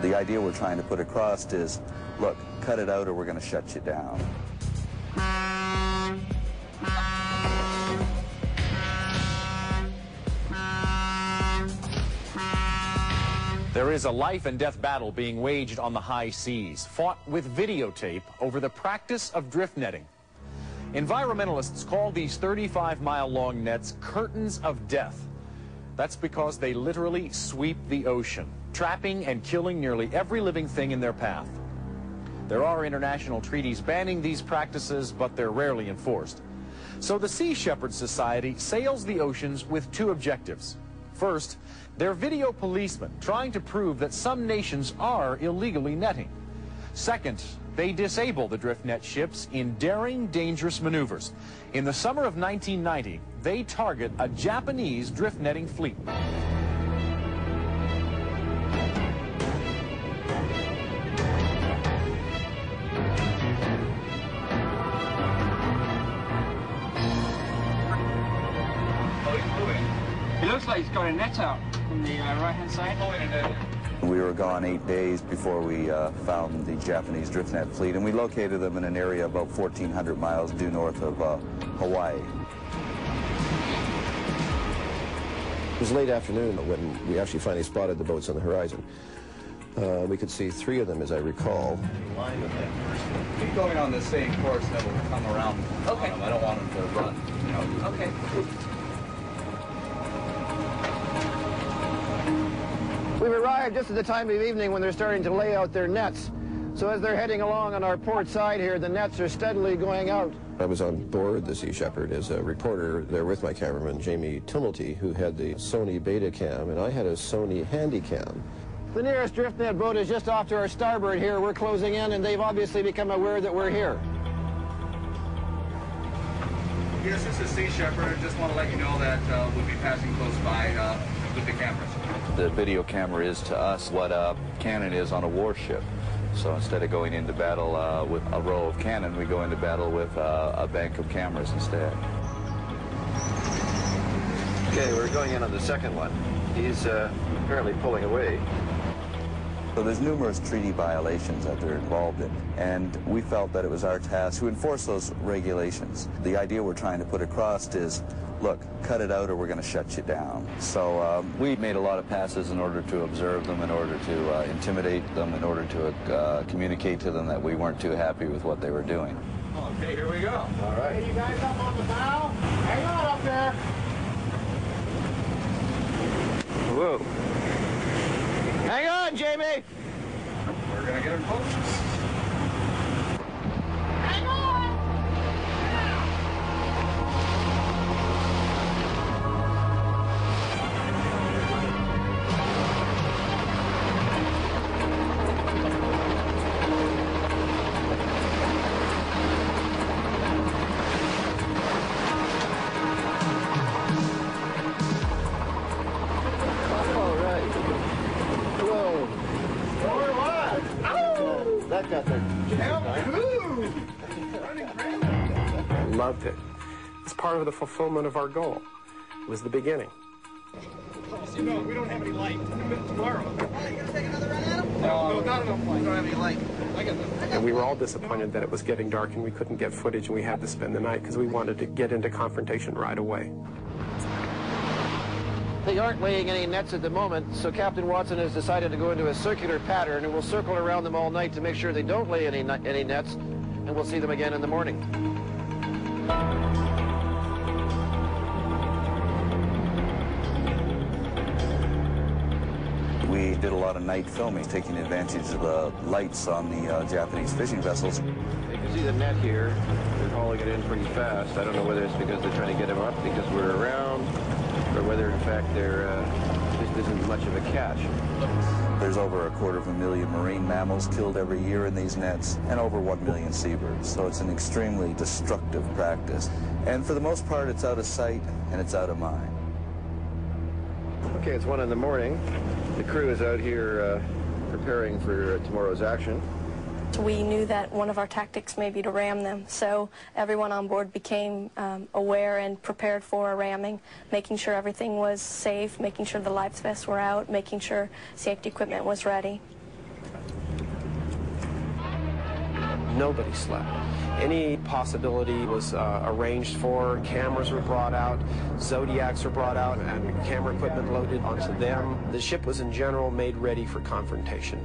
The idea we're trying to put across is, look, cut it out or we're going to shut you down. There is a life and death battle being waged on the high seas, fought with videotape over the practice of drift netting. Environmentalists call these 35-mile-long nets curtains of death. That's because they literally sweep the ocean, trapping and killing nearly every living thing in their path. There are international treaties banning these practices, but they're rarely enforced. So the Sea Shepherd Society sails the oceans with two objectives. First, they're video policemen trying to prove that some nations are illegally netting. Second, they disable the drift net ships in daring, dangerous maneuvers. In the summer of 1990, they target a Japanese drift netting fleet. It looks like he's got a net out from the right-hand side. We were gone 8 days before we found the Japanese drift net fleet, and we located them in an area about 1,400 miles due north of Hawaii. It was late afternoon when we actually finally spotted the boats on the horizon. We could see 3 of them, as I recall. Keep going on the same course, that will come around. Okay. I don't want them to run. You know. Okay. We've arrived just at the time of evening when they're starting to lay out their nets. So as they're heading along on our port side here, the nets are steadily going out. I was on board the Sea Shepherd as a reporter there with my cameraman, Jamie Tumulty, who had the Sony Betacam, and I had a Sony Handycam. The nearest drift net boat is just off to our starboard here. We're closing in, and they've obviously become aware that we're here. Yes, this is Sea Shepherd. I just want to let you know that we'll be passing close by with the cameras. The video camera is to us what a cannon is on a warship. So instead of going into battle with a row of cannon, we go into battle with a bank of cameras instead. Okay, we're going in on the second one. He's apparently pulling away. So there's numerous treaty violations that they're involved in, and we felt that it was our task to enforce those regulations. The idea we're trying to put across is, look, cut it out or we're going to shut you down. So we made a lot of passes in order to observe them, in order to intimidate them, in order to communicate to them that we weren't too happy with what they were doing. Okay, here we go. All right. Hey, you guys up on the bow? Hang on up there. Whoa. Hang on, Jamie. We're going to get them close. Hang on. That got there. Loved it. It's part of the fulfillment of our goal. It was the beginning. You know, we don't have any light. Tomorrow. Oh, you gonna take another run at him? No, not enough light. We don't have any light. I got that. And we were all disappointed that it was getting dark and we couldn't get footage and we had to spend the night because we wanted to get into confrontation right away. They aren't laying any nets at the moment, so Captain Watson has decided to go into a circular pattern, and we'll circle around them all night to make sure they don't lay any nets, and we'll see them again in the morning. We did a lot of night filming, taking advantage of the lights on the Japanese fishing vessels. You can see the net here. They're hauling it in pretty fast. I don't know whether it's because they're trying to get him up because we're around, or whether in fact this isn't much of a catch. There's over 250,000 marine mammals killed every year in these nets, and over 1 million seabirds. So it's an extremely destructive practice. And for the most part, it's out of sight and it's out of mind. Okay, it's 1 in the morning. The crew is out here preparing for tomorrow's action. We knew that one of our tactics may be to ram them, so everyone on board became aware and prepared for a ramming, making sure everything was safe, making sure the life vests were out, making sure safety equipment was ready. Nobody slept. Any possibility was arranged for. Cameras were brought out, Zodiacs were brought out, and camera equipment loaded onto them. The ship was in general made ready for confrontation.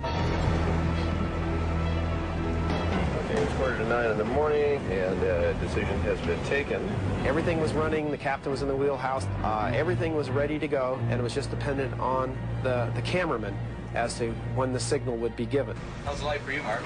Okay, it's 8:45 in the morning, and a decision has been taken. Everything was running, the captain was in the wheelhouse, everything was ready to go, and it was just dependent on the cameraman as to when the signal would be given. How's the light for you, Mark?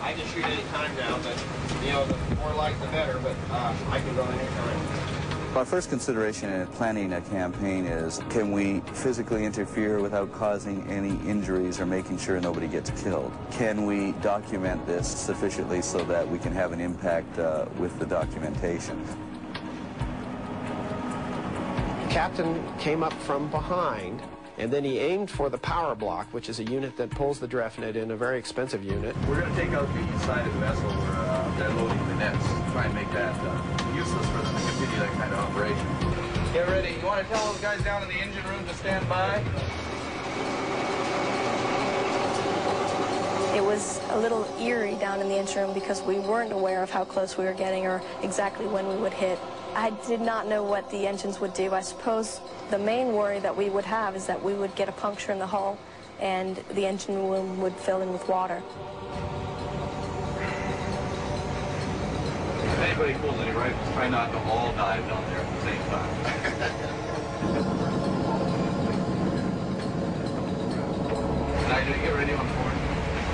I can shoot any time down, but, you know, the more light the better, but I can go any time. Our first consideration in planning a campaign is, can we physically interfere without causing any injuries or making sure nobody gets killed? Can we document this sufficiently so that we can have an impact with the documentation? The captain came up from behind, and then he aimed for the power block, which is a unit that pulls the Drefnet in, a very expensive unit. We're going to take out the side of the vessel where they're loading the nets, try and make that useless for them to continue that kind of operation. Get ready. You want to tell those guys down in the engine room to stand by? It was a little eerie down in the engine room because we weren't aware of how close we were getting or exactly when we would hit. I did not know what the engines would do. I suppose the main worry that we would have is that we would get a puncture in the hull and the engine room would fill in with water. If anybody pulls any rifles, try not to all dive down there at the same time. Now, get ready on board.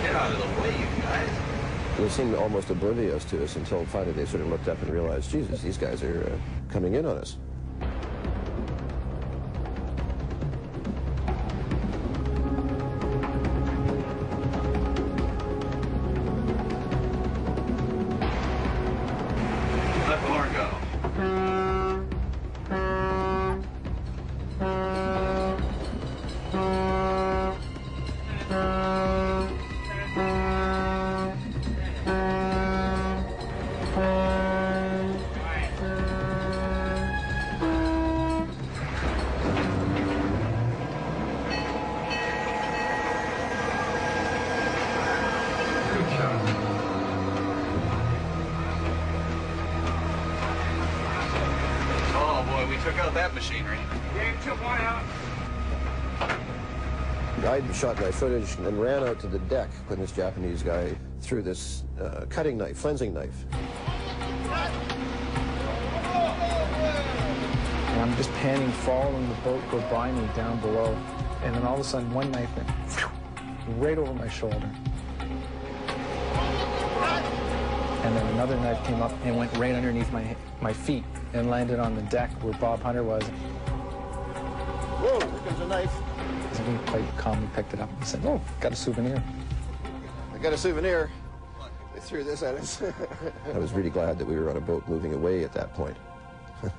Get out of the way, you guys. They seemed almost oblivious to us until finally they sort of looked up and realized, Jesus, these guys are coming in on us. Let the horn go. We took out that machinery. Yeah, you took one out. I shot my footage and ran out to the deck when this Japanese guy threw this cutting knife, flensing knife. And I'm just panning, following the boat go by me down below. And then all of a sudden, one knife went right over my shoulder. And then another knife came up and went right underneath my feet and landed on the deck where Bob Hunter was. Whoa, here comes a knife. He quite calmly picked it up and said, "Oh, got a souvenir." I got a souvenir. They threw this at us. I was really glad that we were on a boat moving away at that point. This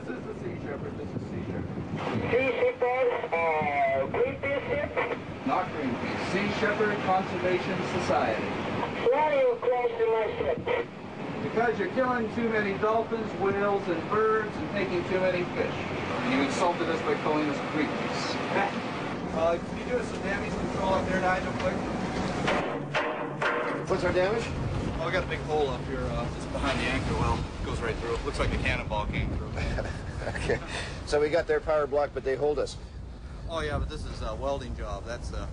is the Sea Shepherd. This is Sea Shepherd. Sea Shepherd, Greenpeace ship? Not Greenpeace. Sea Shepherd Conservation Society. Why do you crash to my ship? Because you're killing too many dolphins, whales, and birds, and taking too many fish. And you insulted us by calling us Greenpeace. Can you do us some damage control up there, Nigel, quick? What's our damage? Oh, we got a big hole up here just behind the anchor well. It goes right through. Looks like a cannonball came through. Okay. So we got their power block, but they hold us. Oh, yeah, but this is a welding job. That's a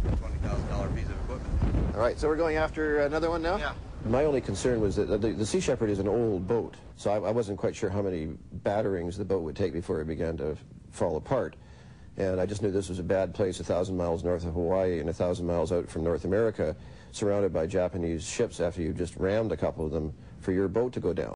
$20,000 piece of equipment. All right, so we're going after another one now? Yeah. My only concern was that the Sea Shepherd is an old boat, so I wasn't quite sure how many batterings the boat would take before it began to fall apart. And I just knew this was a bad place, 1,000 miles north of Hawaii and 1,000 miles out from North America, surrounded by Japanese ships after you just rammed a couple of them for your boat to go down.